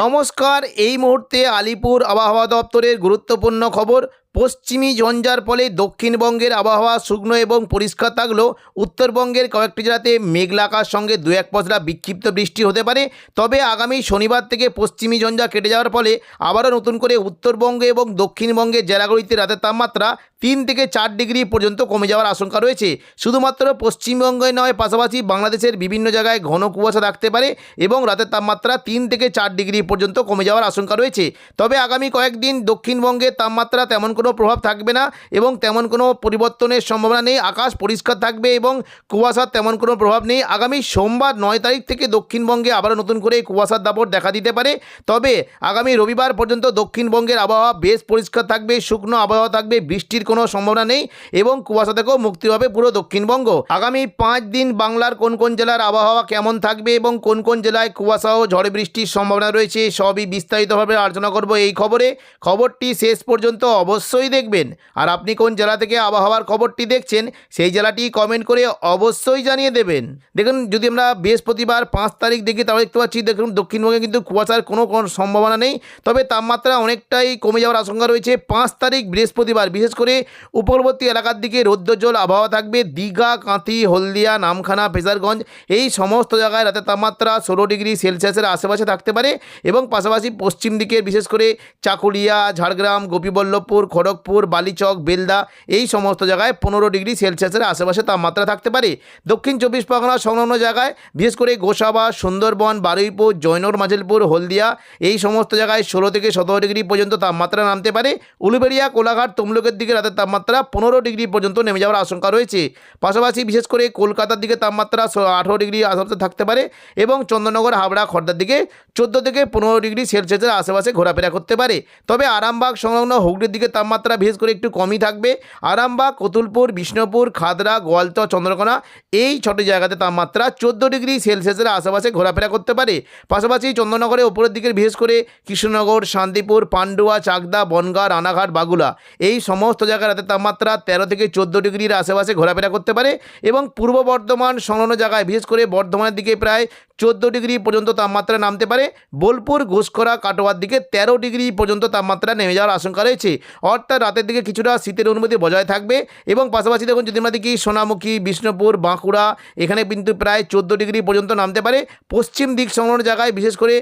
নমস্কার। এই মুহূর্তে আলিপুর আবহাওয়া দপ্তরের গুরুত্বপূর্ণ খবর। পশ্চিমী ঝঞ্ঝার ফলে দক্ষিণবঙ্গের আবহাওয়া শুকনো এবং পরিষ্কার থাকলেও উত্তরবঙ্গের কয়েকটি জেলাতে মেঘলা আকাশ সঙ্গে দু এক পশলা বিক্ষিপ্ত বৃষ্টি হতে পারে। তবে আগামী শনিবার থেকে পশ্চিমী ঝঞ্ঝা কেটে যাওয়ার ফলে আবারও নতুন করে উত্তরবঙ্গে এবং দক্ষিণবঙ্গের জেলাগুলিতে রাতের তাপমাত্রা 3 থেকে 4 ডিগ্রি পর্যন্ত কমে যাওয়ার আশঙ্কা রয়েছে। শুধুমাত্র পশ্চিমবঙ্গে নয়, পাশাপাশি বাংলাদেশের বিভিন্ন জায়গায় ঘন কুয়াশা থাকতে পারে এবং রাতের তাপমাত্রা 3 থেকে 4 ডিগ্রি পর্যন্ত কমে যাওয়ার আশঙ্কা রয়েছে। তবে আগামী কয়েকদিন দক্ষিণবঙ্গের তাপমাত্রা তেমন কোনো প্রভাব থাকবে না এবং তেমন কোনো পরিবর্তনের সম্ভাবনা নেই। আকাশ পরিষ্কার থাকবে এবং কুয়াশার তেমন কোনো প্রভাব নেই। আগামী সোমবার 9 তারিখ থেকে দক্ষিণবঙ্গে আবারও নতুন করে কুয়াশার দাপট দেখা দিতে পারে। তবে আগামী রবিবার পর্যন্ত দক্ষিণবঙ্গের আবহাওয়া বেশ পরিষ্কার থাকবে, শুকনো আবহাওয়া থাকবে, বৃষ্টির কোনো সম্ভাবনা নেই এবং কুয়াশা থেকেও মুক্তি পাবে পুরো দক্ষিণবঙ্গ। আগামী 5 দিন বাংলার কোন কোন জেলার আবহাওয়া কেমন থাকবে এবং কোন কোন জেলায় কুয়াশা ও ঝড় বৃষ্টির সম্ভাবনা রয়েছে সবই বিস্তারিতভাবে আলোচনা করব এই খবরে। খবরটি শেষ পর্যন্ত অবশ্যই দেখবেন। আর আপনি কোন জেলা থেকে আবহাওয়ার খবরটি দেখছেন সেই জেলাটি কমেন্ট করে অবশ্যই জানিয়ে দেবেন। দেখুন, যদি আমরা বৃহস্পতিবার 5 তারিখ দেখি তাহলে দেখতে পাচ্ছি দেখুন দক্ষিণবঙ্গে কিন্তু কুয়াশার কোনো সম্ভাবনা নেই। তবে তাপমাত্রা অনেকটাই কমে যাওয়ার আশঙ্কা রয়েছে। 5 তারিখ বৃহস্পতিবার বিশেষ করে উপকূলবর্তী এলাকার দিকে রৌদ্রোজ্জ্বল আবহাওয়া থাকবে। দীঘা, কাঁথি, হলদিয়া, নামখানা, ফেজারগঞ্জ এই সমস্ত জায়গায় রাতের তাপমাত্রা 16 ডিগ্রি সেলসিয়াসের আশেপাশে থাকতে পারে এবং পাশাপাশি পশ্চিম দিকের বিশেষ করে চাকুলিয়া, ঝাড়গ্রাম, গোপীবল্লভপুর, খড়গপুর, বালিচক, বেলদা এই সমস্ত জায়গায় 15 ডিগ্রি সেলসিয়াসের আশেপাশে তাপমাত্রা থাকতে পারে। দক্ষিণ 24 পরগনা সংলগ্ন জায়গায় বিশেষ করে গোসাবা, সুন্দরবন, বারুইপুর, জয়নগর, মাঝেলপুর, হলদিয়া এই সমস্ত জায়গায় 16 থেকে 17 ডিগ্রি পর্যন্ত তাপমাত্রা নামতে পারে। উলুবেড়িয়া, কোলাঘাট, তমলুকের দিকে রাতের তাপমাত্রা 15 ডিগ্রি পর্যন্ত নেমে যাওয়ার আশঙ্কা রয়েছে। পাশাপাশি বিশেষ করে কলকাতার দিকে তাপমাত্রা 18 ডিগ্রি আশেপাশে থাকতে পারে এবং চন্দননগর, হাবড়া, খড়দার দিকে 14 থেকে 15 ডিগ্রি সেলসিয়াসের আশেপাশে ঘোরাফেরা করতে পারে। তবে আরামবাগ সংলগ্ন হুগলির দিকে তাপমাত্রা বিশেষ করে একটু কমই থাকবে। আরামবাগ, কতুলপুর, বিষ্ণুপুর, খাদরা, গোয়ালতর, চন্দ্রকোনা এই 6টি জায়গাতে তাপমাত্রা 14 ডিগ্রি সেলসিয়াসের আশেপাশে ঘোরাফেরা করতে পারে। পাশাপাশি চন্দননগরের উপরের দিকের বিশেষ করে কৃষ্ণনগর, শান্তিপুর, পান্ডুয়া, চাকদা, বনগাঁ, রানাঘাট, বাগুলা এই সমস্ত জায়গায় রাতের তাপমাত্রা 13 থেকে 14 ডিগ্রির আশেপাশে ঘোরাফেরা করতে পারে এবং পূর্ব বর্ধমান সংলগ্ন জায়গায় বিশেষ করে বর্ধমানের দিকে প্রায় 14 ডিগ্রি পর্যন্ত তাপমাত্রা নামতে পারে। বোলপুর, ঘুষকরা, কাটোয়ার দিকে 13 ডিগ্রি পর্যন্ত তাপমাত্রা নেমে যাওয়ার আশঙ্কা রয়েছে। অর্থাৎ রাতের দিকে কিছুটা শীতের অনুভূতি বজায় থাকবে এবং পাশাপাশি দেখুন যদি আমরা দেখি সোনামুখী, বিষ্ণুপুর, বাঁকুড়া এখানে কিন্তু প্রায় 14 ডিগ্রি পর্যন্ত নামতে পারে। পশ্চিম দিক সংলগ্ন জায়গায় বিশেষ করে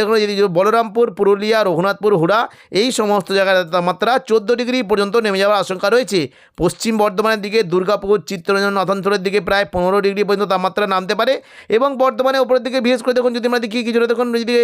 দেখুন বলরামপুর, পুরুলিয়া, রঘুনাথপুর, হুড়া এই সমস্ত জায়গায় তাপমাত্রা 14 ডিগ্রি পর্যন্ত নেমে যাওয়ার আশঙ্কা রয়েছে। পশ্চিম বর্ধমানের দিকে দুর্গাপুর, চিত্তরঞ্জন, নাথানথলের দিকে প্রায় 15 ডিগ্রি পর্যন্ত তাপমাত্রা নামতে পারে এবং বর্ধমানের উপরের দিকে বিশেষ করে দেখুন যদি আমরা দেখি কিছুটা দেখুন যদি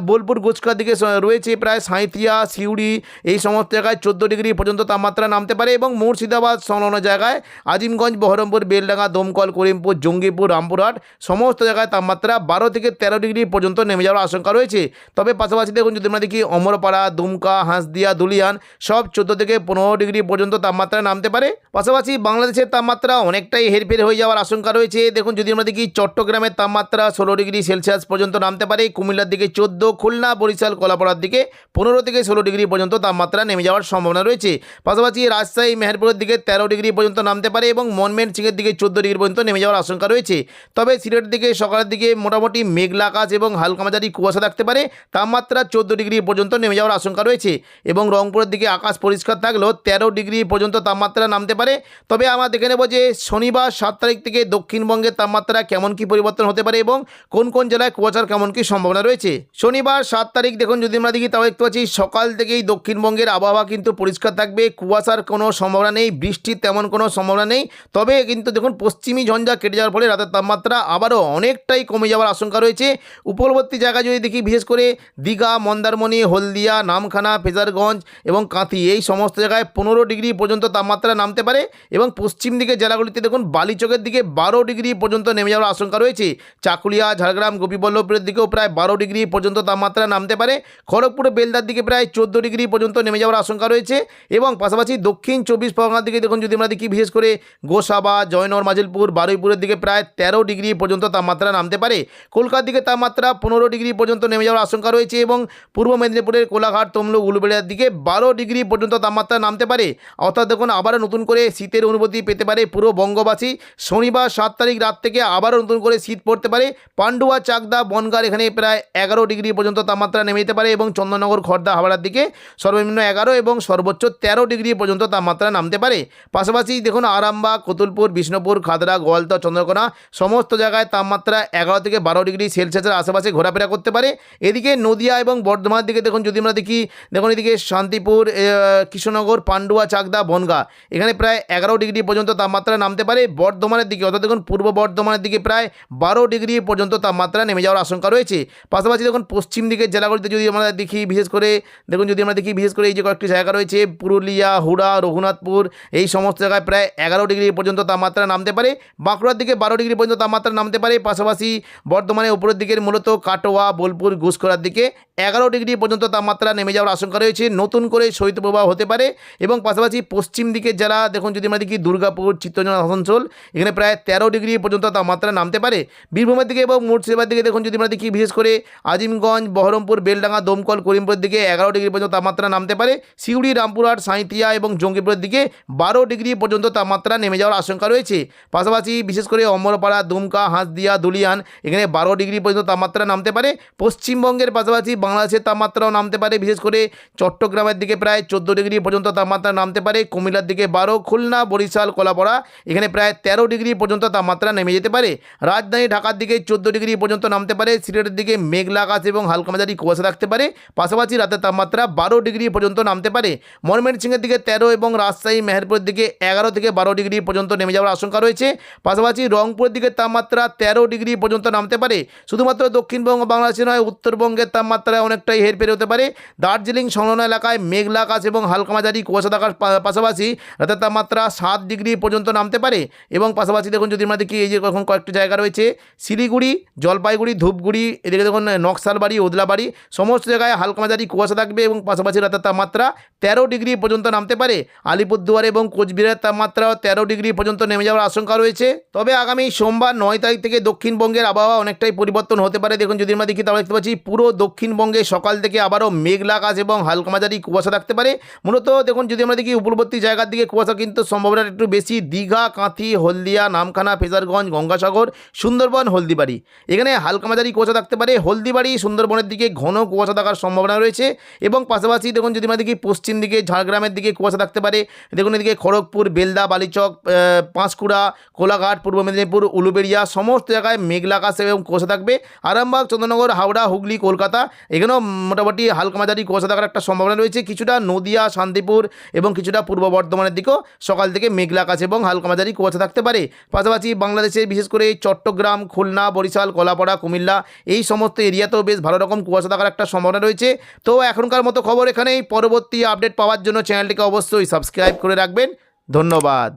বোলপুর, গুচকার দিকে রয়েছে প্রায় সাঁইথিয়া, সিউড়ি এই সমস্ত জায়গায় 14 ডিগ্রি পর্যন্ত তাপমাত্রা নামতে পারে এবং মুর্শিদাবাদ সংলগ্ন জায়গায় আজিমগঞ্জ, বহরমপুর, বেলডাঙ্গা, দমকল, করিমপুর, জঙ্গিপুর, রামপুরহাট সমস্ত জায়গায় তাপমাত্রা 12 থেকে 13 ডিগ্রি পর্যন্ত নেমে যাওয়ার আশঙ্কা রয়েছে। তবে পাশাপাশি দেখুন যদি আমরা দেখি অমরপাড়া, দুমকা, হাঁসদিয়া, দুলিয়ান সব 14 থেকে 15 ডিগ্রি পর্যন্ত তাপমাত্রা নামতে পারে। পাশাপাশি বাংলাদেশের তাপমাত্রা অনেকটাই হেরফের হয়ে যাওয়ার আশঙ্কা রয়েছে। দেখুন যদি আমরা দেখি চট্টগ্রামের তাপমাত্রা 16 ডিগ্রি সেলসিয়াস পর্যন্ত নামতে পারে, কুমিল্লার দিকে 14, খুলনা, বরিশাল, কলাপাড়ার দিকে 15 থেকে 16 ডিগ্রি পর্যন্ত তাপমাত্রা নেমে যাওয়ার সম্ভাবনা রয়েছে। পাশাপাশি রাজশাহী, মেহেরপুরের দিকে 13 ডিগ্রি পর্যন্ত নামতে পারে এবং ময়মনসিংহের দিকে 14 ডিগ্রি পর্যন্ত নেমে যাওয়ার আশঙ্কা রয়েছে। তবে সিলেটের দিকে সকালের দিকে মোটামুটি মেঘলা আকাশ এবং হালকা মাঝারি কুয়াশা থাকতে পারে, তাপমাত্রা 14 ডিগ্রি পর্যন্ত নেমে যাওয়ার আশঙ্কা রয়েছে এবং রংপুরের দিকে আকাশ পরিষ্কার থাকলেও 13 ডিগ্রি পর্যন্ত তাপমাত্রা নামতে পারে। তবে আমরা দেখে নেব যে শনিবার 7 তারিখ থেকে দক্ষিণবঙ্গের তাপমাত্রা কেমন কী পরিবর্তন হতে পারে এবং কোন কোন জেলায় কুয়াশার কেমন কী সম্ভাবনা রয়েছে। শনিবার 7 তারিখ দেখুন যদি আমরা দেখি তাহলে দেখতে পাচ্ছি সকাল থেকেই দক্ষিণবঙ্গের আবহাওয়া কিন্তু পরিষ্কার থাকবে, কুয়াশার কোনো সম্ভাবনা নেই, বৃষ্টির তেমন কোনো সম্ভাবনা নেই। তবে কিন্তু দেখুন পশ্চিমী ঝঞ্ঝা কেটে যাওয়ার ফলে রাতের তাপমাত্রা আবারও অনেকটাই কমে যাওয়ার আশঙ্কা রয়েছে। উপকূলবর্তী জায়গায় যদি দেখি বিশেষ করে দীঘা, মন্দারমণি, হলদিয়া, নামখানা, ফেজারগঞ্জ এবং কাঁথি এই সমস্ত জায়গায় 15 ডিগ্রি পর্যন্ত তাপমাত্রা নামতে পারে এবং পশ্চিম দিকে জেলাগুলিতে দেখুন বালিচকের দিকে 12 ডিগ্রি পর্যন্ত নেমে যাওয়ার আশঙ্কা রয়েছে। চাকুলিয়া, ঝাড়গ্রাম, গোপীবল্লভপুরের দিকেও প্রায় 12 ডিগ্রি পর্যন্ত তাপমাত্রা নামতে পারে। খড়গপুরে, বেলদার দিকে প্রায় 14 ডিগ্রি পর্যন্ত নেমে যাওয়ার আশঙ্কা আশঙ্কা রয়েছে। এবং পাশাপাশি দক্ষিণ 24 পরগনার দিকে দেখুন যদি আমরা দেখি বিশেষ করে গোসাবা, জয়নগর, মাজিলপুর, বারুইপুরের দিকে প্রায় 13 ডিগ্রি পর্যন্ত তাপমাত্রা নামতে পারে। কলকাতার দিকে তাপমাত্রা 15 ডিগ্রি পর্যন্ত নেমে যাওয়ার আশঙ্কা রয়েছে এবং পূর্ব মেদিনীপুরের কোলাঘাট, তমলুক, উলুবেড়িয়ার দিকে 12 ডিগ্রি পর্যন্ত তাপমাত্রা নামতে পারে। অর্থাৎ দেখুন আবারও নতুন করে শীতের অনুভূতি পেতে পারে পুরো বঙ্গবাসী। শনিবার 7 তারিখ রাত থেকে আবারও নতুন করে শীত পড়তে পারে। পান্ডুয়া, চাকদা, বনগাঁ এখানে প্রায় 11 ডিগ্রি পর্যন্ত তাপমাত্রা নেমে যেতে পারে এবং চন্দননগর, খড়দা, হাওড়ার দিকে সর্বনিম্ন 11 এবং সর্বোচ্চ 13 ডিগ্রি পর্যন্ত তাপমাত্রা নামতে পারে। পাশাপাশি দেখুন আরামবাগ, কতুলপুর, বিষ্ণুপুর, খাদড়া, গোয়ালতর, চন্দ্রকোনা সমস্ত জায়গায় তাপমাত্রা 11 থেকে 12 ডিগ্রি সেলসিয়াসের আশেপাশে ঘোরাফেরা করতে পারে। এদিকে নদিয়া এবং বর্ধমানের দিকে দেখুন যদি আমরা দেখি দেখুন এদিকে শান্তিপুর, কৃষ্ণনগর, পান্ডুয়া, চাকদা, বনগাঁ এখানে প্রায় 11 ডিগ্রি পর্যন্ত তাপমাত্রা নামতে পারে। বর্ধমানের দিকে অর্থাৎ দেখুন পূর্ব বর্ধমানের দিকে প্রায় 12 ডিগ্রি পর্যন্ত তাপমাত্রা নেমে যাওয়ার আশঙ্কা রয়েছে। পাশাপাশি দেখুন পশ্চিম দিকের জেলাগুলিতে যদি আমরা দেখি বিশেষ করে দেখুন যদি আমরা দেখি বিশেষ করে এই যে কয়েকটি জায়গা রয়েছে পুরুলিয়া, হুড়া, রঘুনাথপুর এই সমস্ত জায়গায় প্রায় 11 ডিগ্রি পর্যন্ত তাপমাত্রা নামতে পারে। বাঁকুড়ার দিকে 12 ডিগ্রি পর্যন্ত তাপমাত্রা নামতে পারে। পাশাপাশি বর্ধমানের উপরের দিকের মূলত কাটোয়া, বোলপুর, ঘুষখোরার দিকে 11 ডিগ্রি পর্যন্ত তাপমাত্রা নেমে যাওয়ার আশঙ্কা রয়েছে। নতুন করে শৈত্যপ্রবাহ হতে পারে এবং পাশাপাশি পশ্চিম দিকের যারা দেখুন যদি আমরা দেখি দুর্গাপুর, চিত্তরঞ্জন, আসানসোল এখানে প্রায় 13 ডিগ্রি পর্যন্ত তাপমাত্রা নামতে পারে। বীরভূমের দিকে এবং মুর্শিদাবাদের দিকে দেখুন যদি আমরা দেখি বিশেষ করে আজিমগঞ্জ, বহরমপুর, বেলডাঙ্গা, দমকল, করিমপুরের দিকে 11 ডিগ্রি পর্যন্ত তাপমাত্রা নামতে পারে। সিউড়ি, রামপুরহাট, সাঁইথিয়া এবং জঙ্গিপুরের দিকে 12 ডিগ্রি পর্যন্ত তাপমাত্রা নেমে যাওয়ার আশঙ্কা রয়েছে। পাশাপাশি বিশেষ করে অমরপাড়া, দুমকা, হাঁসদিয়া, দুলিয়ান এখানে 12 ডিগ্রি পর্যন্ত তাপমাত্রা নামতে পারে। পশ্চিমবঙ্গের পাশাপাশি বাংলাদেশের তাপমাত্রাও নামতে পারে। বিশেষ করে চট্টগ্রামের দিকে প্রায় 14 ডিগ্রি পর্যন্ত তাপমাত্রা নামতে পারে। কুমিল্লার দিকে 12, খুলনা, বরিশাল, কলাপাড়া এখানে প্রায় 13 ডিগ্রি পর্যন্ত তাপমাত্রা নেমে যেতে পারে। রাজধানী ঢাকার দিকে 14 ডিগ্রি পর্যন্ত নামতে পারে। সিলেটের দিকে মেঘলা আকাশ এবং হালকা মাঝারি কুয়াশা থাকতে পারে। পাশাপাশি রাতের তাপমাত্রা 12 ডিগ্রি পর্যন্ত নামতে পারে। ময়মনসিংহের দিকে 13 এবং রাজশাহী, মেহেরপুরের দিকে 11 থেকে 12 ডিগ্রি পর্যন্ত নেমে যাওয়ার আশঙ্কা রয়েছে। পাশাপাশি রংপুরের দিকে তাপমাত্রা 13 ডিগ্রি পর্যন্ত নামতে পারে। শুধুমাত্র দক্ষিণবঙ্গ, বাংলাদেশে নয়, উত্তরবঙ্গের তাপমাত্রায় অনেকটাই হেরফের হতে পারে। দার্জিলিং সংলগ্ন এলাকায় মেঘলা আকাশ এবং হালকা মাঝারি কুয়াশা থাকার পাশাপাশি রাতের তাপমাত্রা 7 ডিগ্রি পর্যন্ত নামতে পারে। এবং পাশাপাশি দেখুন যদি আমরা দেখি এই যে এখন কয়েকটি জায়গা রয়েছে শিলিগুড়ি, জলপাইগুড়ি, ধূপগুড়ি এদিকে দেখুন নকশালবাড়ি, ওদলাবাড়ি সমস্ত জায়গায় হালকা মাঝারি কুয়াশা থাকবে এবং পাশাপাশি রাতের তাপমাত্রা 13 ডিগ্রি পর্যন্ত নামতে পারে। আলিপুরদুয়ার এবং কোচবিহারের তাপমাত্রাও 13 ডিগ্রি পর্যন্ত নেমে যাওয়ার আশঙ্কা রয়েছে। তবে আগামী সোমবার 9 তারিখ থেকে দক্ষিণবঙ্গের আবহাওয়া অনেকটাই পরিবর্তন হতে পারে। দেখুন যদি আমরা দেখি তাহলে দেখতে পাচ্ছি পুরো দক্ষিণবঙ্গে সকাল থেকে আবারও মেঘলা আকাশ এবং হালকা মাঝারি কুয়াশা থাকতে পারে। মূলত দেখুন যদি আমরা দেখি উপকূলবর্তী জায়গার দিকে কুয়াশা কিন্তু সম্ভাবনা একটু বেশি। দীঘা, কাঁথি, হলদিয়া, নামখানা, ফেজারগঞ্জ, গঙ্গাসাগর, সুন্দরবন, হলদিবাড়ি এখানে হালকা মাঝারি কুয়াশা থাকতে পারে। হলদিবাড়ি, সুন্দরবনের দিকে ঘন কুয়াশা থাকার সম্ভাবনা রয়েছে এবং পাশাপাশি দেখুন যদি আমরা দেখি পশ্চিম দিকে ঝাড়গ্রামের দিকে কুয়াশা থাকতে পারে। দেখুন এদিকে খড়গপুর, বেলদা, বালিচক, পাঁশকুড়া, কোলাঘাট, পূর্ব মেদিনীপুর, উলুবেড়িয়া সমস্ত জায়গায় মেঘলা আকাশ এবং কুয়াশা থাকবে। আরামবাগ, চন্দননগর, হাওড়া, হুগলি, কলকাতা এখানেও মোটামুটি হালকা মাঝারি কুয়াশা থাকার একটা সম্ভাবনা রয়েছে। কিছুটা নদিয়া, শান্তিপুর এবং কিছুটা পূর্ব বর্ধমানের দিকেও সকাল থেকে মেঘলা আকাশ এবং হালকা মাঝারি কুয়াশা থাকতে পারে। পাশাপাশি বাংলাদেশের বিশেষ করে চট্টগ্রাম, খুলনা, বরিশাল, কলাপাড়া, কুমিল্লা এই সমস্ত এরিয়াতেও বেশ ভালো রকম কুয়াশা থাকার একটা সম্ভাবনা রয়েছে। তো এখনকার মতো খবর এখানেই। পরবর্তী আপডেট পাওয়ার জন্য চ্যানেলটিকে অবশ্যই সাবস্ক্রাইব করে রাখবেন। ধন্যবাদ।